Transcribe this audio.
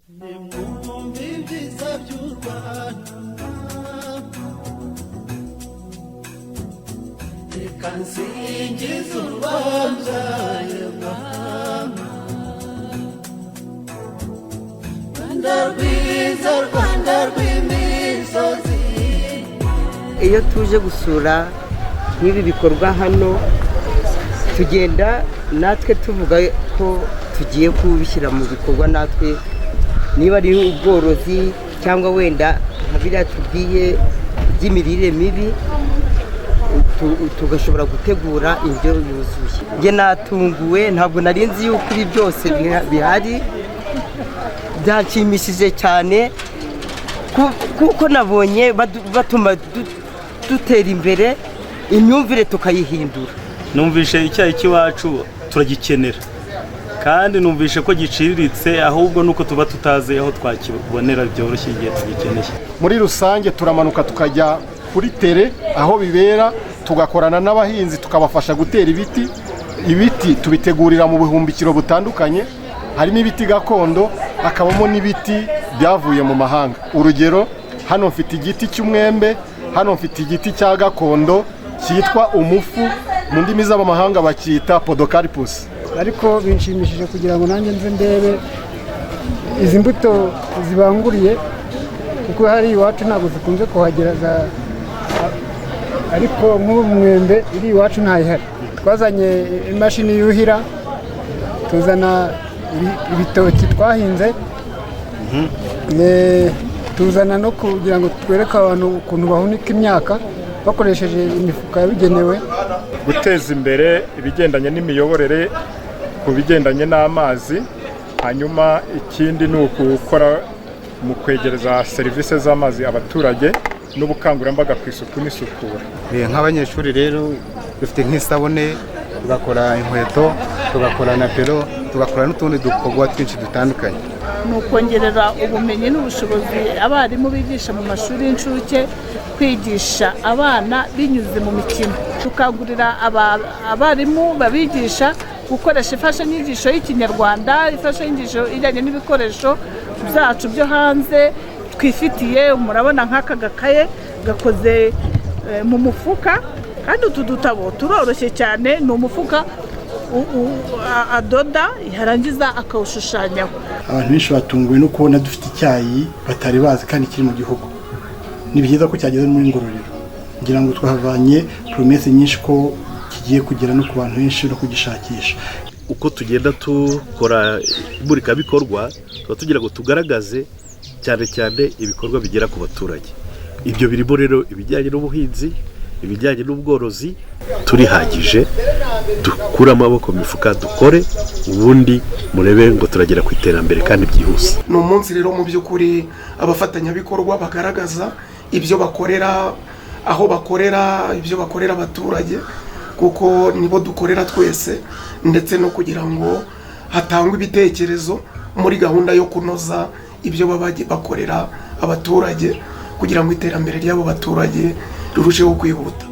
Iyo tuje gusura nk'ibi bikorwa hano tugenda natwe tuvuga ko tugiye kubishyira mu bikorwa natwe, niba ari ubworozi cyangwa wenda nka biriya tubwiye by'imirire mibi tugashobora gutegura indyo yuzuye. Njye natunguwe, ntabwo nari nzi yuko ibi byose bihari, byanshimishije cyane kuko nabonye batuma dutera imbere, imyumvire tukayihindura. Numvishe icyayi cy'iwacu turagikenera kandi numvishe ko giciriritse, ahubwo nuko tuba tutazi aho twakibonera byoroshye igihe tugikeneye. Muri rusange turamanuka tukajya kuri tere aho bibera, tugakorana n'abahinzi tukabafasha gutera ibiti tubitegurira mu buhumbikiro butandukanye, harimo ibiti gakondo, hakabamo n'ibiti byavuye mu mahanga. Urugero, hano mfite igiti cy'umwembe, hano mfite igiti cya gakondo cyitwa umufu, mu ndimi z'amahanga bacyita podocarpus. Ariko binshimishije kugira ngo nanjye nze ndebe izi mbuto zibanguriye, kuko hari iwacu ntabwo zikunze kuhagera, ariko nk'ubu mwembe iri iwacu ntayihari. Twazanye imashini yuhira, tuzana ibitoki twahinze, tuzana no kugira ngo twereke abantu ukuntu bahunika imyaka bakoresheje imifuka yabigenewe. Guteza imbere ibigendanye n'imiyoborere ku bigendanye n'amazi, hanyuma ikindi ni ukukora mu kwegereza serivisi z'amazi abaturage n'ubukangurambaga ku isuku n'isukura. Nk'abanyeshuri rero dufite nk'isabune, tugakora inkweto, tugakora na pero, tugakora n'utundi dukorwa twinshi dutandukanye. Ni ukongerera ubumenyi n'ubushobozi abarimu bigisha mu mashuri y'incuke, kwigisha abana binyuze mu mikino. Tukangurira abarimu babigisha gukoresha imfashanyigisho y'Ikinyarwanda, imfashanyigisho ijyanye n'ibikoresho byacu byo hanze twifitiye. Murabona nk'aka gakaye gakoze mu mufuka, kandi utu dutabo turoroshye cyane. Ni umufuka adoda yarangiza akawushushanyaho. Abantu benshi batunguwe no kubona dufite icyayi batari bazi kandi kiri mu gihugu. Ni byiza ko cyageze muri Ngororero, ngira ngo twahavanye promesse nyinshi ko kigiye kugera no ku bantu benshi no kugishakisha. Uko tugenda tukora imurikabikorwa, tuba tugira ngo tugaragaze cyane ibikorwa bigera ku baturage. Ibyo birimo rero ibijyanye n'ubuhinzi, ibijyanye n'ubworozi. Turihagije, dukura amaboko mu mifuka, dukore, ubundi murebe ngo turagera ku iterambere kandi byihuse. Ni umunsi rero mu by'ukuri abafatanyabikorwa bagaragaza ibyo bakorera, aho bakorera, ibyo bakorera abaturage, kuko nibo dukorera twese, ndetse no kugira ngo hatangwe ibitekerezo muri gahunda yo kunoza ibyo baba bakorera abaturage, kugira ngo iterambere ry'abo baturage rirusheho kwihuta.